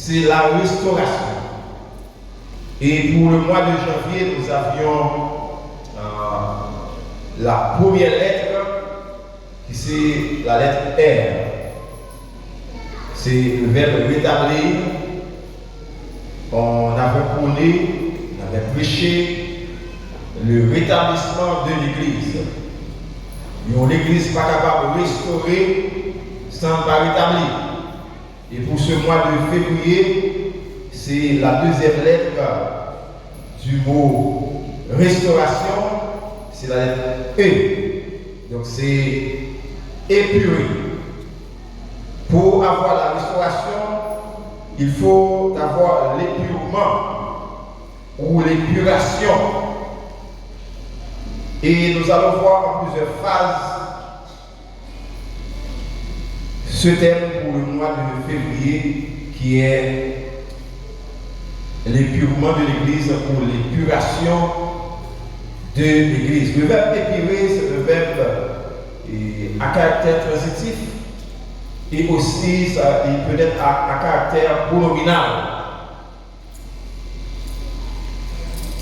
c'est la restauration. Et pour le mois de janvier, nous avions la première lettre, qui c'est la lettre R. C'est le verbe rétablir. On avait prôné, on avait prêché le rétablissement de l'Église. L'Église n'est pas capable de restaurer sans pas rétablir. Et pour ce mois de février, c'est la deuxième lettre du mot restauration, c'est la lettre E. Donc c'est épurer. Pour avoir la restauration, il faut avoir l'épurement ou l'épuration. Et nous allons voir en plusieurs phases ce thème pour le mois de février qui est l'épurement de l'Église ou l'épuration de l'Église. Le verbe épurer, c'est le verbe à caractère transitif et aussi il peut être à caractère pronominal.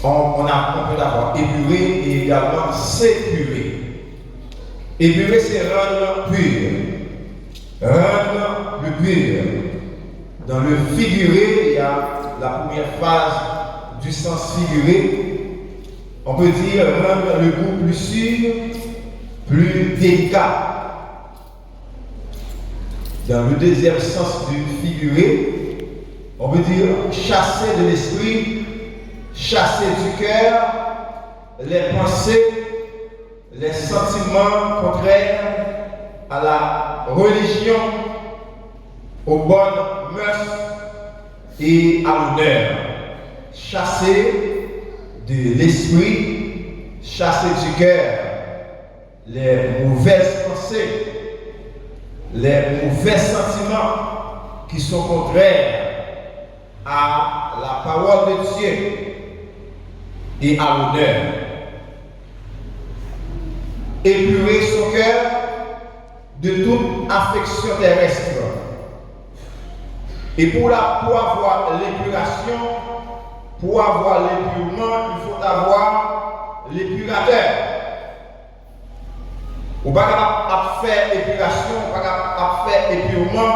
On peut avoir épurer et également s'épurer. Épurer, c'est rendre pur. Rendre le pur. Dans le figuré, il y a la première phase du sens figuré. On peut dire rendre le goût plus sûr, plus délicat. Dans le deuxième sens du figuré, on peut dire chasser de l'esprit, chasser du cœur les pensées, les sentiments contraires à la religion, aux bonnes mœurs et à l'honneur. Chasser de l'esprit, chasser du cœur les mauvaises pensées, les mauvais sentiments qui sont contraires à la parole de Dieu et à l'honneur. Épurer son cœur de toute affection terrestre. Et pour avoir l'épuration, pour avoir l'épurement, il faut avoir l'épurateur. On ne peut pas faire épuration, on ne peut pas faire épurement.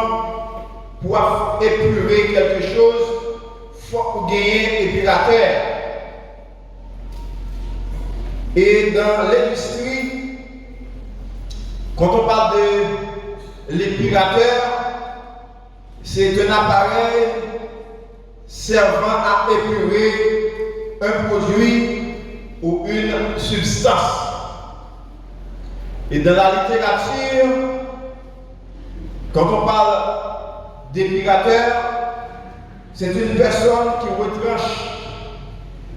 Pour épurer quelque chose, il faut gagner épurateur. Et dans l'industrie, quand on parle de l'épurateur, c'est un appareil servant à épurer un produit ou une substance. Et dans la littérature, quand on parle d'épurateur, c'est une personne qui retranche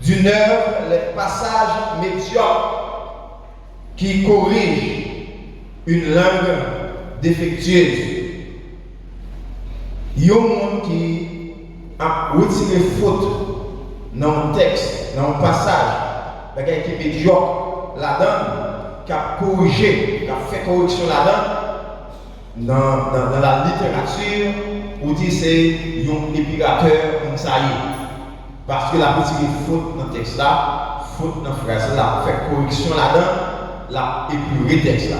d'une œuvre les passages médiocres, qui corrige une langue défectueuse. Il y a un monde qui a retiré faute dans le texte, dans le passage, qui est médiocre là-dedans, qui a corrigé, qui a fait correction là-dedans, dans la littérature, on dit c'est un épurateur comme ça y est. Parce que la petite faute dans le texte là, faute dans la phrase là, fait correction là-dedans, la épuré le texte là.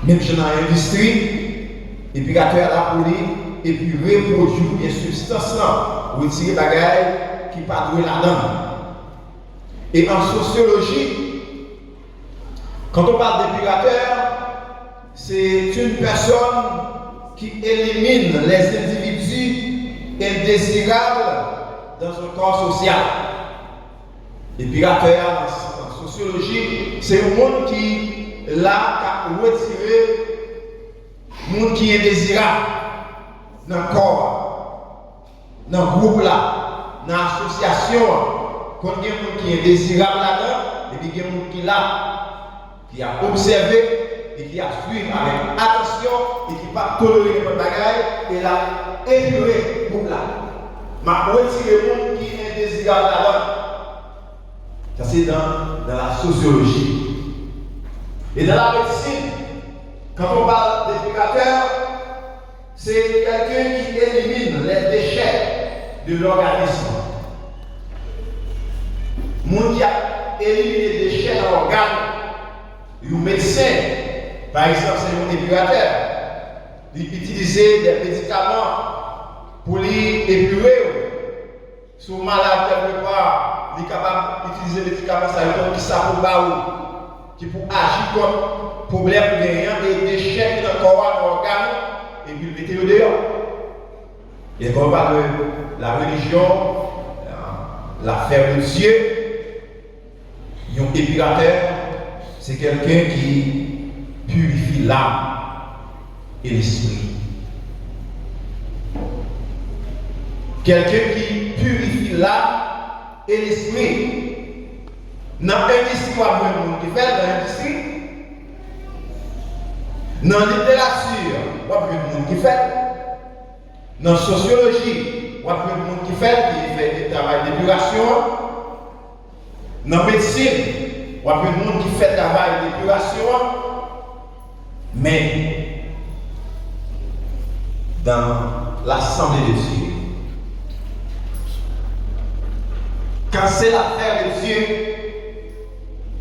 Même dans l'industrie, l'épurateur là pour lui, épurer produit une substance là, retirer la bagaille qui pas doué là-dedans. Et en sociologie, quand on parle d'épurateur, c'est une personne qui élimine les individus indésirables dans un corps social. L'épurateur en sociologie, c'est un monde qui a retiré le monde qui est désirable dans le corps, dans le groupe là, dans l'association. Quand il y a un monde qui est désirable là-dedans, et puis il y a un monde qui est là, qui a observé et qui a suivi avec attention et qui n'a pas toléré le bagage et l'a épuré le groupe là. Ma retiré le monde qui est indésirable là-dedans. Ça c'est dans la sociologie. Et dans la médecine, quand on parle d'épurateur, c'est quelqu'un qui élimine les déchets de l'organisme. Moun qui a éliminé les déchets dans l'organe, un médecin, par exemple, c'est un épurateur, il utilise des médicaments pour les épurer. Si vous êtes malade quelque part, il est capable d'utiliser des médicaments qui sont pour qui pour agir comme problème et déchets dans le corps, dans l'organe, et puis le mettez dehors. Et quand on parle de la religion, l'affaire de Dieu, un épurateur, c'est quelqu'un qui purifie l'âme et l'esprit. Quelqu'un qui purifie l'âme et l'esprit. Dans l'industrie, il y a un monde qui fait dans l'industrie. Dans la littérature, il y a un monde qui fait. Dans la sociologie, il y a un monde qui fait des travail d'épuration. Dans la médecine, il y a un monde qui fait travail d'épuration. Mais dans l'assemblée de Dieu, quand c'est l'affaire de Dieu,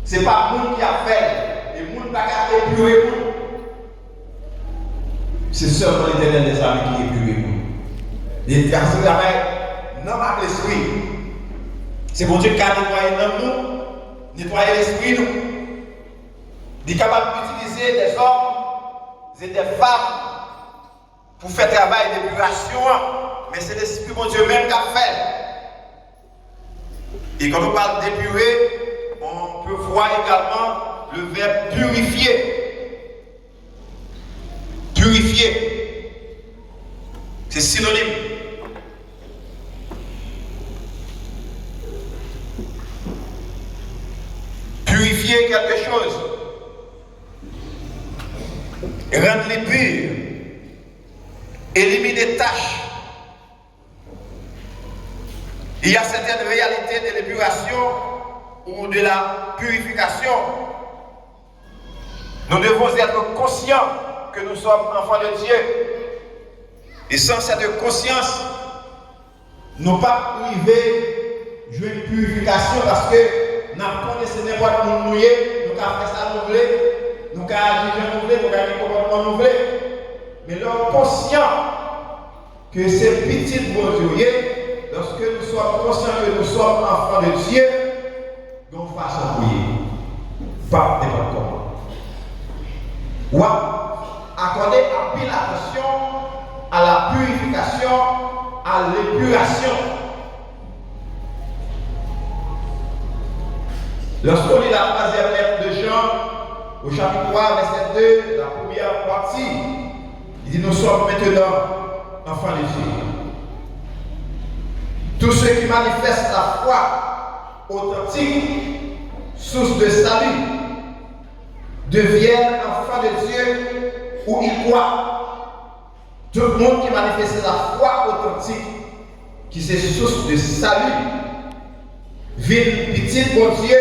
ce n'est pas le monde qui a fait, le monde n'a qu'à épurer le monde. C'est seulement l'Éternel des armées qui épure le monde. Les garçons travaillent dans l'esprit. C'est bon Dieu qui a nettoyé l'homme, nettoyer l'esprit. Il est capable d'utiliser des hommes et des femmes pour faire travail d'épuration, mais c'est l'esprit bon Dieu même qui a fait. Et quand on parle d'épurer, on peut voir également le verbe purifier. Purifier. C'est synonyme. Purifier quelque chose. Rendre-les purs. Éliminer des tâches. Il y a certaines réalités de l'épuration ou de la purification. Nous devons être conscients que nous sommes enfants de Dieu. Et sans cette conscience, nous ne pouvons pas arriver à jouer une purification parce que nous connaissons n'importe quoi nous mouiller, nous avons fait ça nous voulons, nous avons agi nous voulons, nous avons un comportement nous voulons. Mais l'homme conscient que c'est petit bon Dieu, lorsque nous sommes conscients que nous sommes enfants de Dieu, nous façon prier. Pas n'importe comment. Ou accorder un pile attention à la purification, à l'épuration. Lorsqu'on lit la troisième lettre de Jean, au chapitre 3, verset 2, la première partie, il dit nous sommes maintenant enfants de Dieu. Tous ceux qui manifestent la foi authentique, source de salut, deviennent enfants de Dieu où ils croient. Tout le monde qui manifeste la foi authentique, qui c'est source de salut, vit petit bon Dieu,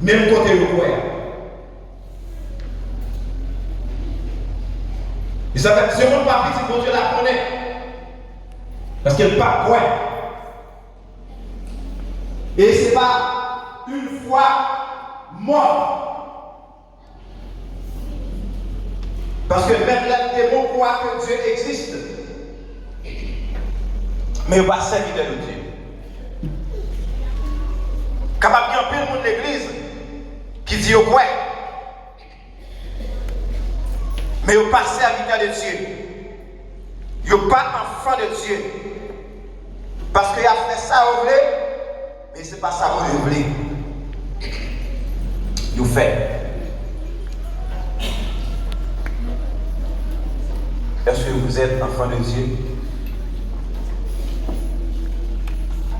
même côté le croire. Et ça fait que ce monde pas petit bon Dieu la connaît. Parce qu'elle n'est pas quoi. Et ce n'est pas une foi morte. Parce que même les démons croient que Dieu existe. Mais il ne va pas servir de Dieu. Capable de bien le monde de l'église qui dit au quoi. Mais il ne va pas servir de Dieu. Il n'est pas enfant de Dieu. Parce qu'il a fait ça au vrai, mais ce n'est pas ça qu'on voulait. Il fait. Est-ce que vous êtes enfant de Dieu?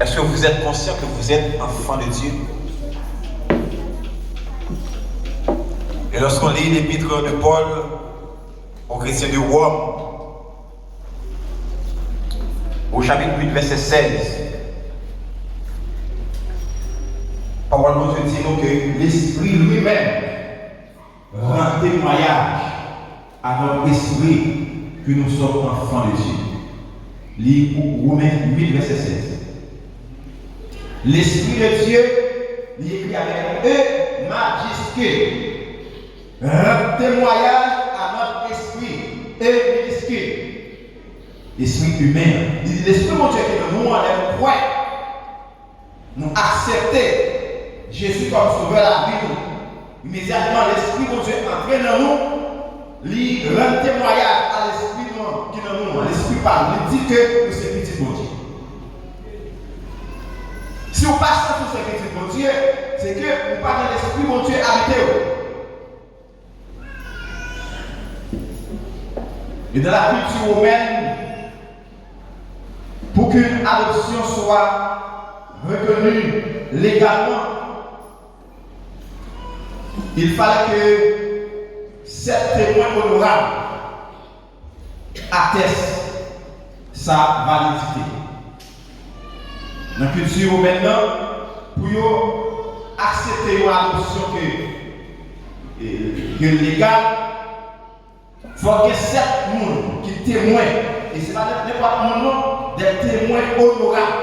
Est-ce que vous êtes conscient que vous êtes enfant de Dieu? Et lorsqu'on lit l'épître de Paul aux chrétiens de Rome, au chapitre 8, verset 16, parole de Dieu dit que l'Esprit lui-même rend témoignage à notre esprit que nous sommes enfants de Dieu. Lis Romains 8, verset 16. L'Esprit de Dieu, il écrit avec E majuscule. Un témoignage à notre esprit, E minuscule. L'esprit humain. L'Esprit de Dieu qui nous enlève point. Nous accepter Jésus comme sauveur la vie. Immédiatement, l'Esprit de Dieu entraîne dans nous. Il rend témoignage à l'Esprit qui dans nous. L'Esprit parle. Il dit que nous sommes petits de Dieu. Si vous passez sur ces petits de Dieu, c'est que vous parlez de l'Esprit de Dieu habité. Et dans la culture romaine, pour qu'une adoption soit reconnue légalement, il fallait que 7 témoins honorables attestent sa validité. Dans la culture romaine, pour accepter une adoption que légale, il faut que 7 personnes qui témoignent, et ce n'est pas n'importe monde, des témoins honorables,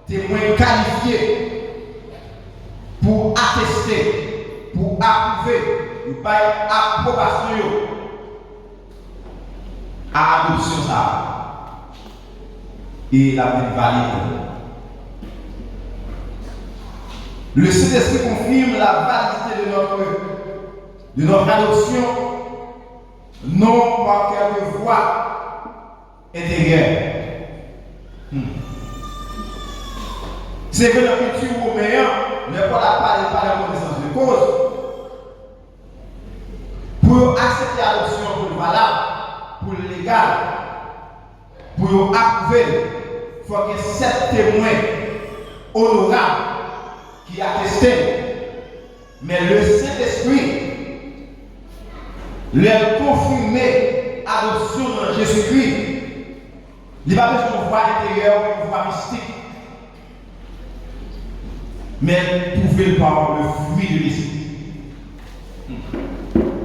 témoins qualifiés, pour attester, pour approuver, pour faire approbation à l'adoption. Et la valide. Le Saint-Esprit confirme la validité de notre adoption, non par quelques voix intérieures. C'est que la culture romaine n'est pas la connaissance de cause. Pour accepter l'adoption pour le valable, pour le légal, pour approuver, il faut que 7 témoins honorables qui attestent. Mais le Saint-Esprit leur confirmer l'adoption dans Jésus-Christ. Il n'y a pas besoin de voix intérieure ou une voix mystique. Mais prouver par le fruit de l'Esprit.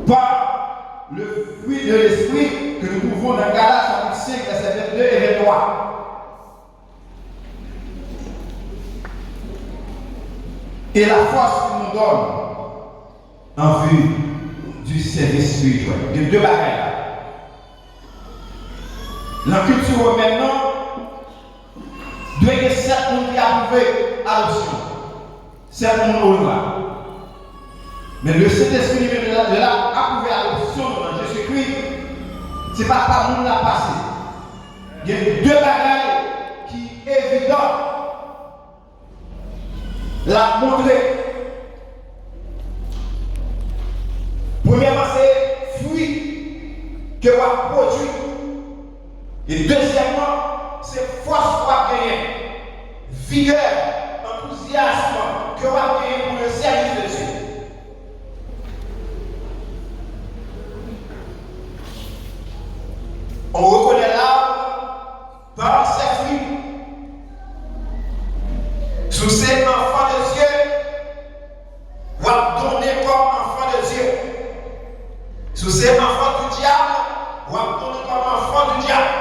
Par le fruit de l'Esprit que nous trouvons dans Galates 5, verset 22 et 23. Et la force qu'il nous donne en vue du service spirituel. Il y a 2 bagages. La culture romaine, doit y avoir 7 personnes qui approuvent l'adoption. 7 personnes au loin. Mais le Saint-Esprit de là approuvé l'adoption dans Jésus-Christ, ce n'est pas par nous l'a passé. Il y a 2 bagages qui sont évidents. La montrer. Premièrement, c'est fruit que vous avez produit. Et deuxièmement, c'est force que vous avez gagné. Vigueur, enthousiasme que vous avez gagné pour le service de Dieu. On reconnaît l'arbre par ses fruits. Sous ces enfants de Dieu, vous avez donné comme enfant de Dieu. Sous ces enfants du diable, vous avez donné comme enfant du diable.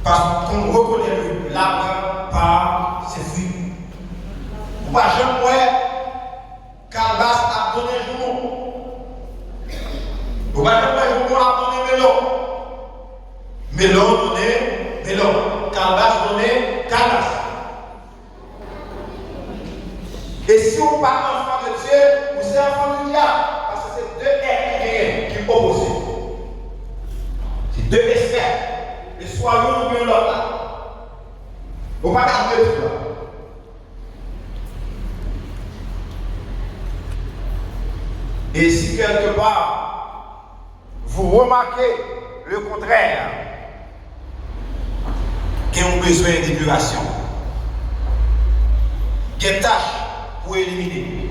Parce qu'on reconnaît l'arbre par ses fruits. Vous ne pouvez jamais voir Calvas a donné jour. Vous ne pouvez jamais voir jour a donné melon. Melon donné melon. Calvas donné Calvas. Et si on parle enfant de Dieu, vous êtes enfant du diable. Parce que c'est 2 êtres qui opposent. C'est 2 espèces. Et soit l'un ou bien l'autre là. Vous ne pouvez pas garder tout là. Et si quelque part, vous remarquez le contraire, qu'il y a besoin d'épuration, qu'il y a une tâche pour éliminer.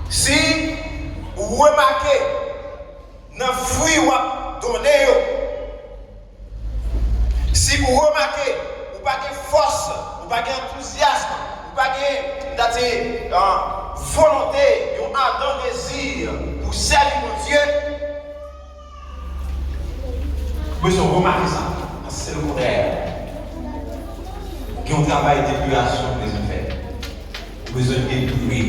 Si vous remarquez dans le fruit que vous donnez, si vous remarquez, vous n'avez pas de force, vous n'avez pas d'enthousiasme, vous n'avez pas de volonté, un ardent désir pour servir mon Dieu, vous besoin de remarquer ça. C'est le contraire. Qui ont travail d'épuration que besoin de faire. Besoin d'épurer.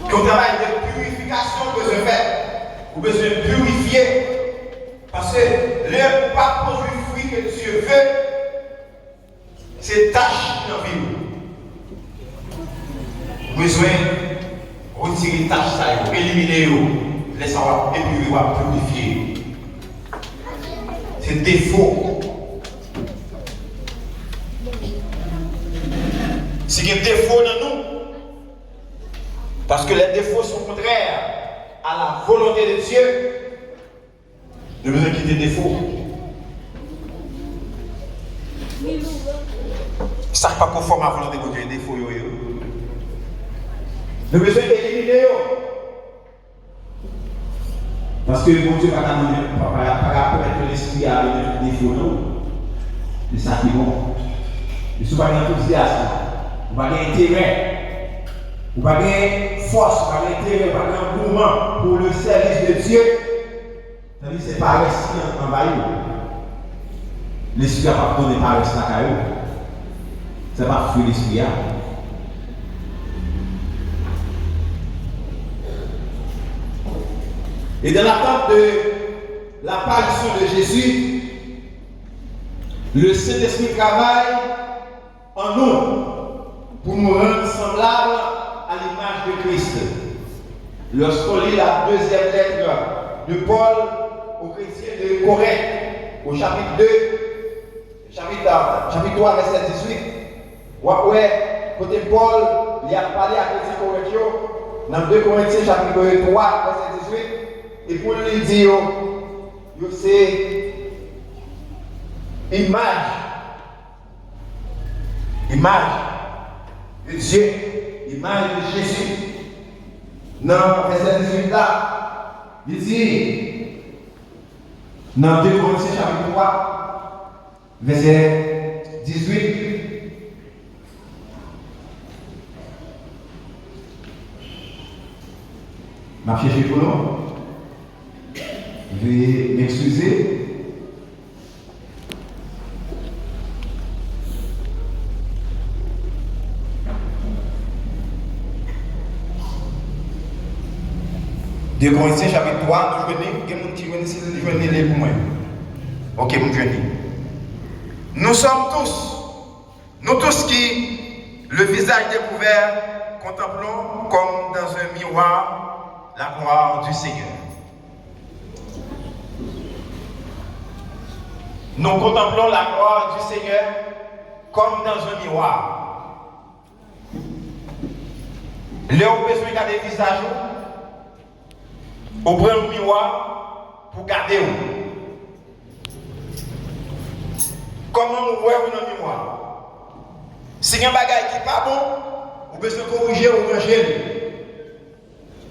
Qui ont travail de purification que besoin de faire. Vous besoin de purifier. Parce que le pas produit fruit que Dieu veut, c'est tâche dans la vie. Vous besoin de retirer les tâches, éliminer, laisser et puis purifier. C'est défaut. C'est qu'il y a des défauts dans nous. Parce que les défauts sont contraires à la volonté de Dieu. Nous devons quitter les défauts. Ça n'est pas conforme à la volonté de Dieu, les défauts. Nous devons éliminer. Parce que mon Dieu va pas permettre l'esprit à des défauts, non? C'est ça qui est bon. Et si vous n'avez pas d'enthousiasme, vous n'avez pas d'intérêt, vous n'avez pas de force, vous n'avez pas d'intérêt, vous n'avez pas d'engouement pour le service de Dieu, c'est pas l'esprit en bas. L'esprit n'a pas donné par l'esprit à caillou. C'est pas fou l'esprit. Et dans l'attente de l'apparition de Jésus, le Saint-Esprit travaille en nous pour nous rendre semblables à l'image de Christ. Lorsqu'on lit la deuxième lettre de Paul aux chrétiens de Corinthe, au chapitre 2, chapitre 3, verset 18, côté Paul, il a parlé à chrétiens corinthiens, dans 2 Corinthiens, chapitre 3, verset 18, et pour lui dire, c'est image de Dieu, image de Jésus. Dans verset 18 là, il dit, dans 2 Corinthiens chapitre 3, verset 18, je vais chercher pour nous. Veuillez m'excuser. De Corinthiens chapitre 3, nous venons pour moi. Ok, nous venons. Nous sommes tous qui, le visage découvert, contemplons comme dans un miroir la gloire du Seigneur. Nous contemplons la gloire du Seigneur comme dans un miroir. Là, on peut se regarder le visage, on prend le miroir pour garder. Comment nous voyons dans le miroir? Si il y a un bagage qui n'est pas bon, on peut se corriger ou ranger.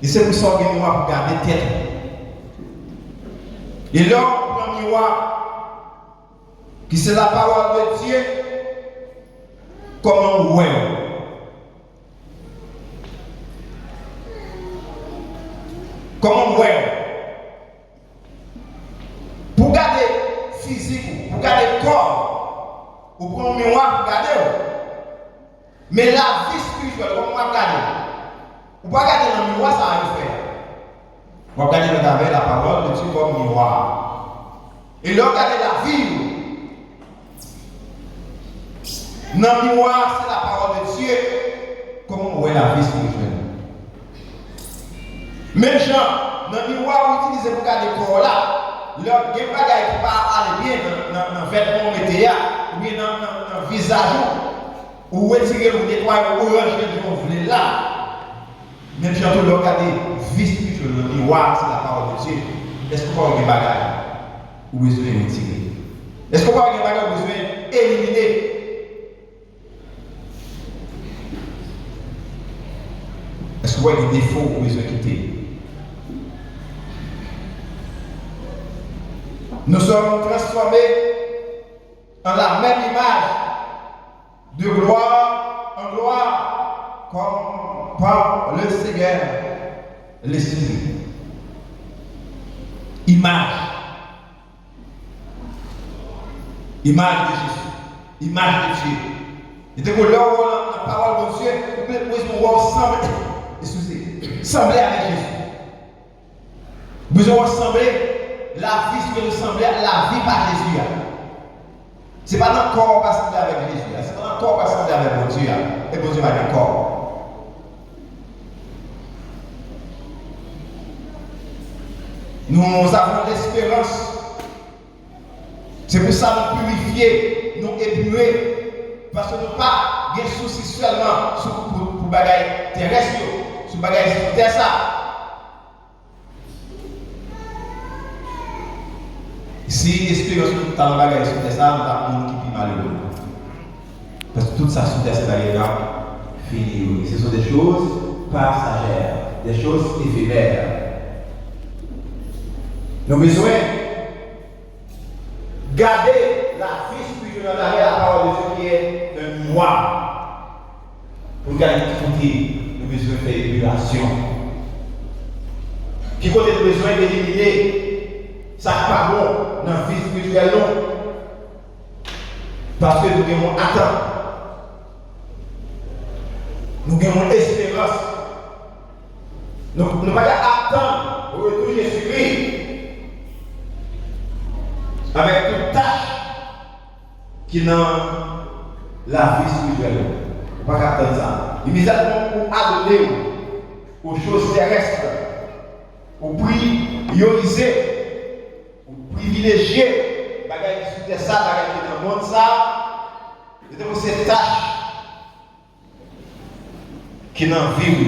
Et c'est pour ça qu'on a un miroir pour garder tête. Et là, on prend le miroir qui c'est la parole de Dieu, comment on voit. Comment on voit. Pour garder physique, pour garder le corps, ou pour un miroir pour garder. Mais la vie spirituelle, comment on va garder? Ou pas garder dans le miroir, ça va le faire. On va garder dans la parole de Dieu comme miroir. Et là, regarder la vie. Dans le miroir, c'est la parole de Dieu. Comment on voit la vie spirituelle? Même gens, dans le miroir, utilisé pour garder le corps là, il y a des bagages qui parlent bien dans le vêtement météo, ou bien dans le visage, ou retirer le nettoyer, ou ranger le là. Même gens, tout le regarder la vie spirituelle, dans le miroir, c'est la parole de Dieu. Est-ce qu'on va avoir des bagages ou besoin de retirer? Est-ce qu'on va avoir des bagages ou besoin d'éliminer? Est-ce qu'on voit des défauts ou besoin de quitter? Nous sommes transformés en la même image, de gloire en gloire, comme par le Seigneur. l'esprit. Image. Image de Jésus. Image de Dieu. Et donc, là, la parole de Dieu, nous devons sembler avec Jésus. Nous devons ressembler la vie, ce que nous semblons, la vie par Jésus. Ce n'est pas notre corps qui va sembler avec Jésus. Ce n'est pas notre corps qui va sembler avec mon Dieu. Et mon Dieu va être corps. Nous avons l'espérance. C'est pour ça nous purifier, nous épurer. Parce que nous pas des soucis seulement pour bagaille terrestre, sur bagaille sur terre ça. Si l'espérance nous dans bagaille sur terre ça, nous avons un qui est malheureux. Parce que tout ça sur terre c'est fini. Ce sont des choses passagères, des choses éphémères. Nous avons besoin de garder la vie spirituelle dans la parole de Dieu qui est un moi. Pour garder tout qui nous avons besoin de faire émulation. Qui côté nous besoin d'éliminer ça pas bon dans la vie spirituelle non. Parce que nous devons attendre. Nous avons espérance. Nous ne pouvons pas attendre au retour de Jésus-Christ. Avec toute tâche qui est dans la vie spirituelle. On ne peut pas attendre ça. Immédiatement pour adonner aux choses terrestres, pour prioriser, pour privilégier, bagaille qui est ça, bagaille qui est dans le monde ça, et donc cette tâche qui est dans la vie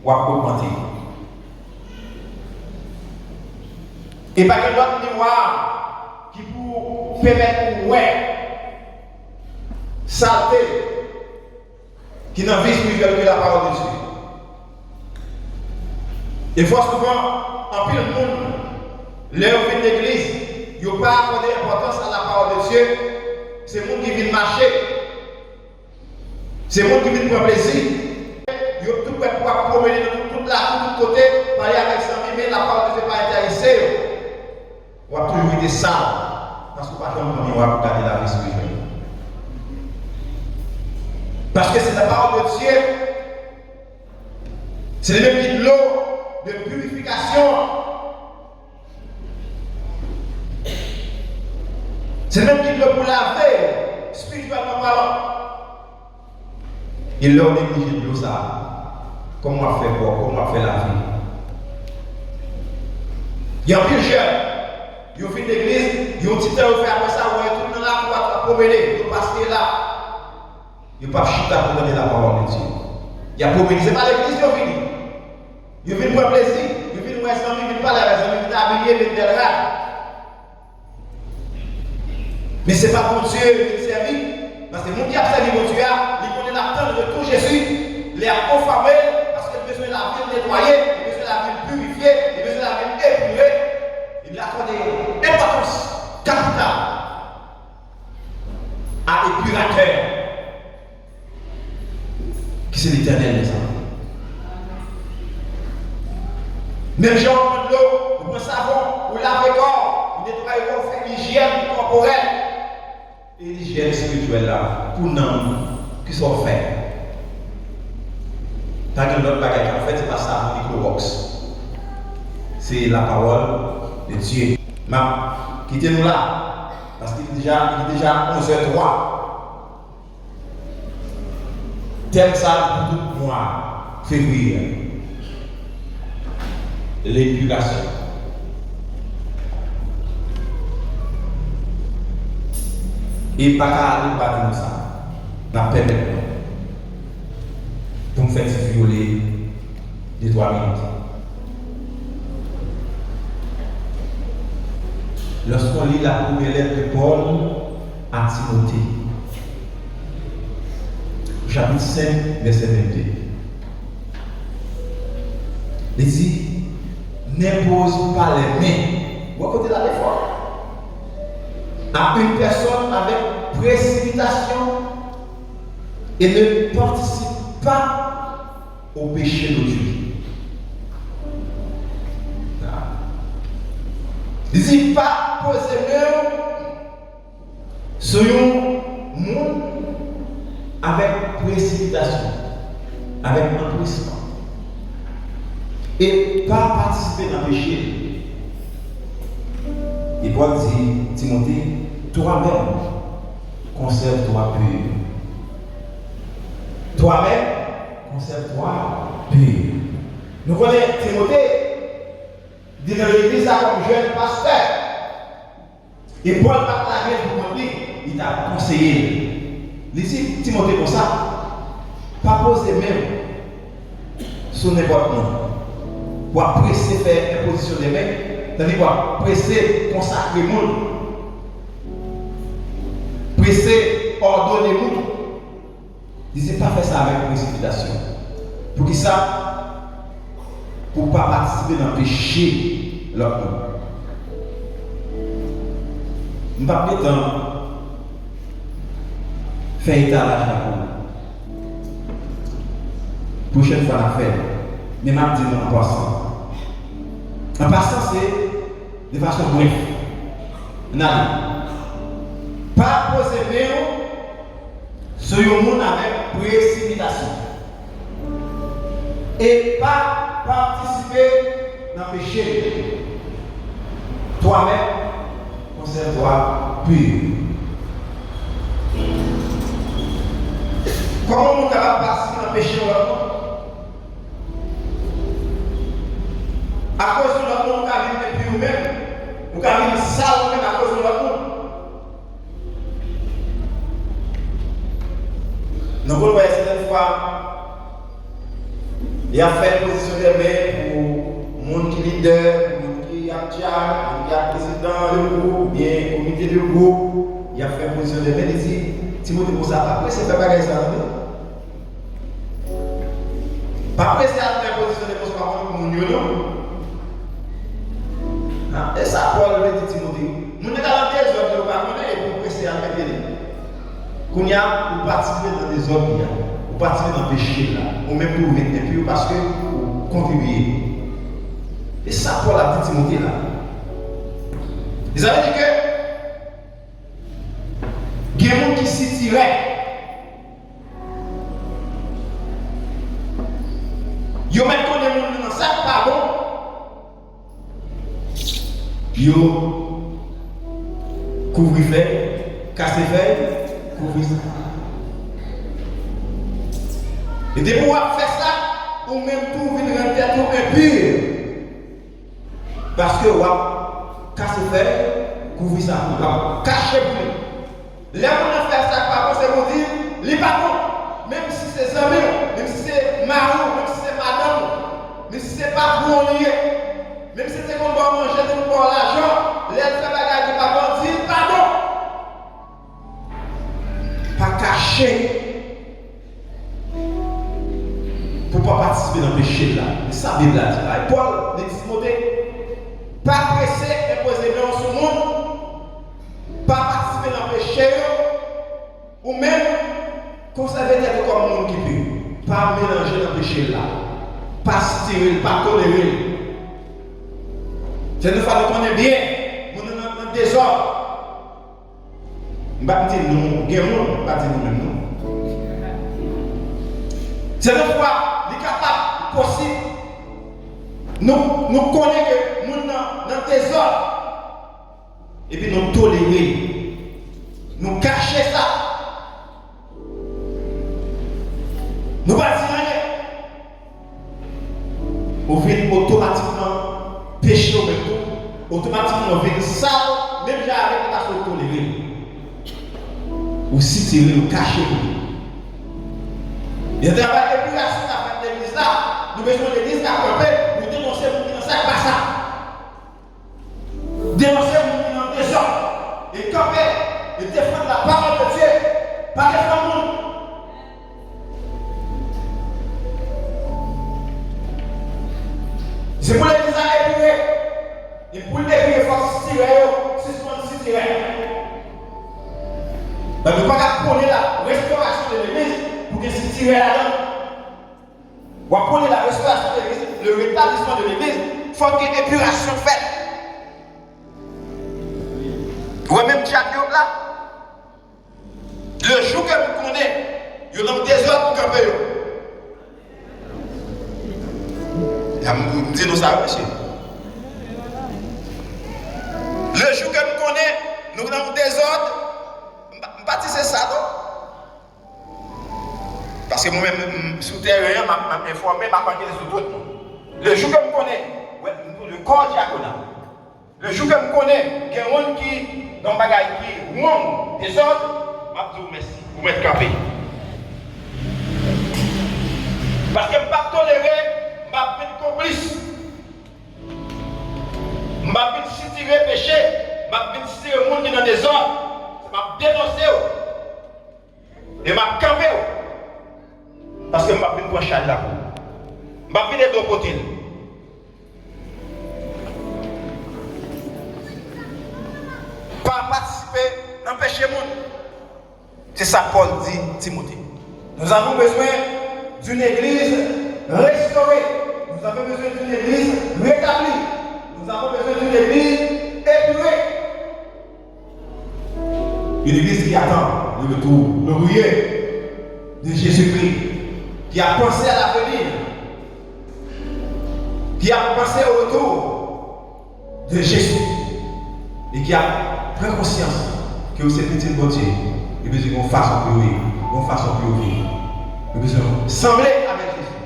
ou à augmenter. Et pas que l'autre miroir qui pour permettre saleté qui n'a vie spirituelle que la parole de Dieu. Et fois souvent, en pile monde, les gens de l'église, ils n'ont pas accordé l'importance à la parole de Dieu. C'est le monde qui vient marcher. C'est le monde qui vient prendre plaisir. Ils ont tout pour promener de toute la côté, parler avec ses amis, mais la parole de Dieu n'est pas intéressée. On va toujours être sale. Parce qu'on ne peut pas comme miroir pour garder la vie spirituelle. Parce que c'est la parole de Dieu. C'est le même qui de l'eau de purification. C'est le même qui de l'eau pour laver, spirituellement parlant. Il l'a négligé de l'eau ça. Comment on fait quoi? Comment on fait la vie? Il y a plus jeune. Ils ont fait l'église, ils ont dit qu'ils ont fait après ça, ils ont tout dans la boîte, à promener, ils ont passé là. Ils n'ont pas chuté pour donner la parole de Dieu. Il y a promené, ce n'est pas l'église qui ont fini. Ils viennent pour plaisir, ils viennent pour les amis, ils viennent pas les amis, ils viennent habiller, ils viennent de mais ce n'est pas pour Dieu qui servi. Parce que le monde qui a servi mon Dieu, il connaît l'attente de tout Jésus, il a confirmé parce qu'il a besoin de la ville nettoyée, il a besoin de la ville purifiée, il a besoin de la ville épurée. Il a accordé importance capitale à l'épurateur qui c'est l'Éternel des hommes. Même gens prennent l'eau, vous prenez savon, vous lavez corps, vous nettoyez corps, vous faites l'hygiène corporelle et l'hygiène spirituelle là pour nous qui sont faits. Tant que l'autre bagage en fait c'est pas ça, micro-box. C'est la parole de Dieu. Ma, quittez-nous là, parce qu'il est déjà 11h03. Thème ça pour tout mois, février. L'éducation. Et pas qu'à aller battre ça, n'a permis pour me faire violer des 3 minutes. Lorsqu'on lit la première lettre de Paul à Timothée, chapitre 5, verset 22, il dit, n'impose pas les mains, vous écoutez là l'effort, à une personne avec précipitation et ne participe pas au péché d'autrui. Il dit pas poser main sur un monde avec précipitation, avec empressement. Et pas participer dans le péché. Et Paul dit, Timothée, toi-même, conserve-toi pur. Toi-même, conserve-toi pur. Nous connaissons Timothée, dit dans l'église comme jeune pasteur. Et Paul va la pour lui, il t'a conseillé. Il dit, Timothée, comme ça, pas poser même sur n'importe quoi. Pour presser faire imposition des mains, c'est-à-dire pour presser consacrer le monde, presser ordonner le monde. Il ne dit pas faire ça avec précipitation. Pour qui ça? Pour ne pas participer dans le péché l'autre monde. Je ne vais pas faire étalage à vous. Prochaine fois, la faire. Mais je vais dire en passant. En passant, c'est de façon bref. Non. Pas poser main sur le monde avec précipitation. Et pas participer dans le péché. Toi-même, conserve-toi pur. Comment on est capable de participer dans le péché? À cause de l'autre monde, on a vu depuis nous-mêmes. On a vu ça nous-mêmes à cause de l'autre monde. Nous voyons certaines fois, il a fait position des mains pour le monde qui est leader, pour le monde qui est actuel, pour le monde qui est président du groupe, bien comité du groupe. Il a fait position des mains. Il dit, Timothée, pour ça, après c'est faire bagaille ça. Pas après c'est à faire position des mains pour le monde. Et ça, Paul le dit Timothée. Nous sommes dans des hommes qui ne pas et pour presser à mettre les. Qu'on y a pour participer dans des hommes, pour participer dans le péché, ou même pour être impur parce que vous contribuez. Et ça, Paul a dit Timothée là. Ils avaient dit que il y a des gens qui s'y tiraient. Ils ont même connu les gens dans ça, pardon. Yo couvrir fait, casser fait, couvrir ça. Et de pouvoir faire ça, ou même pour venir rentrer tout impur. Parce que casser fait, couvrir ça, cacher plus. Là où on fait ça, par contre, c'est pour dire, les parents, même si c'est amis, même si c'est mari, même si c'est madame, même si c'est pas pour on lié. Même si c'est qu'on doit manger tout pour l'argent, les fait bagages de pardon, dit pardon. Pas caché. Pour ne pas participer dans le péché là. C'est ça la Bible là dit. Paul dit Timothée, pas pressé imposer main sur le monde, pas participer dans le péché, ou même conserver tête comme le monde qui peut. Pas mélanger dans le péché là. Pas se tirer, pas tolérer. C'est une fois qu'on est bien, on est dans le désordre. Je ne vais pas dire nous, je ne vais pas dire nous-mêmes. C'est une fois, il est capable, possible. Nous connaissons que nous sommes dans le désordre. Et puis nous tolérer. Nous cacher ça. Nous ne pas dire rien. On vient automatiquement. Péché au même temps, automatiquement on vient ça, même j'ai avec la faute tolérée. Ou si tirer ou cacher. Il y a des travail de l'épuration à faire l'église là, nous besoin de l'église à camper pour dénoncer les gens qui n'ont pas ça. Dénoncer les gens qui n'ont des hommes et camper et défendre la parole de Dieu, pas défendre le monde. C'est pour l'église à épurer. Et pour l'église, il faut se tirer, se tirer. Mais nous ne pouvons pas prôner la restauration de l'église pour que se tirer là-dedans. Ou prôner la restauration de l'église, le rétablissement de l'église, il faut qu'il y ait une épuration faite. Ouais, même Jack là. Le jour que vous connaissez, il y a des heures pour camper. Vous dites nous ça, monsieur. Le jour que nous connaissons, nous avons des ordres. Je bâtissez ça, non? Parce que moi-même, sous terre, je m'ai informé, je m'ai sur tout. Le jour que je connais, le corps diaconal. Le jour que je connais, il y a un monde qui, dans le bagage, qui monte des ordres, je vous merci, vous mettez campé. Parce que je ne peux pas tolérer, je ne peux pas être complice. Je ne peux pas tirer péché, je ne peux pas tirer le monde qui est dans des ordres, je vais dénoncer. Et je vais camper. Parce que je ne peux pas prendre charge là. Je ne peux pas venir de l'autre côté. Pas participer dans le péché monde. C'est ça Paul dit Timothée. Nous avons besoin d'une église restaurée. Nous avons besoin d'une église rétablie. Nous avons besoin d'une église épurée. Une église qui attend le retour, le rouillé de Jésus-Christ, qui a pensé à l'avenir, qui a pensé au retour de Jésus et qui a pris conscience que c'est petit bon Dieu. Il besoin qu'on fasse un peu vivre, qu'on fasse un peu vivre. Il besoin de sembler avec Jésus.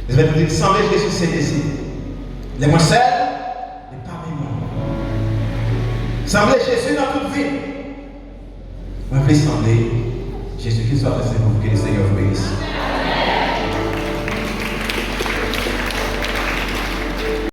Je vais te dire, sembler Jésus, c'est ici. Les moins seuls, les parmi nous. Sembler Jésus dans toute vie. Moi, je vais sembler Jésus qui soit le Seigneur, que le Seigneur vous bénisse.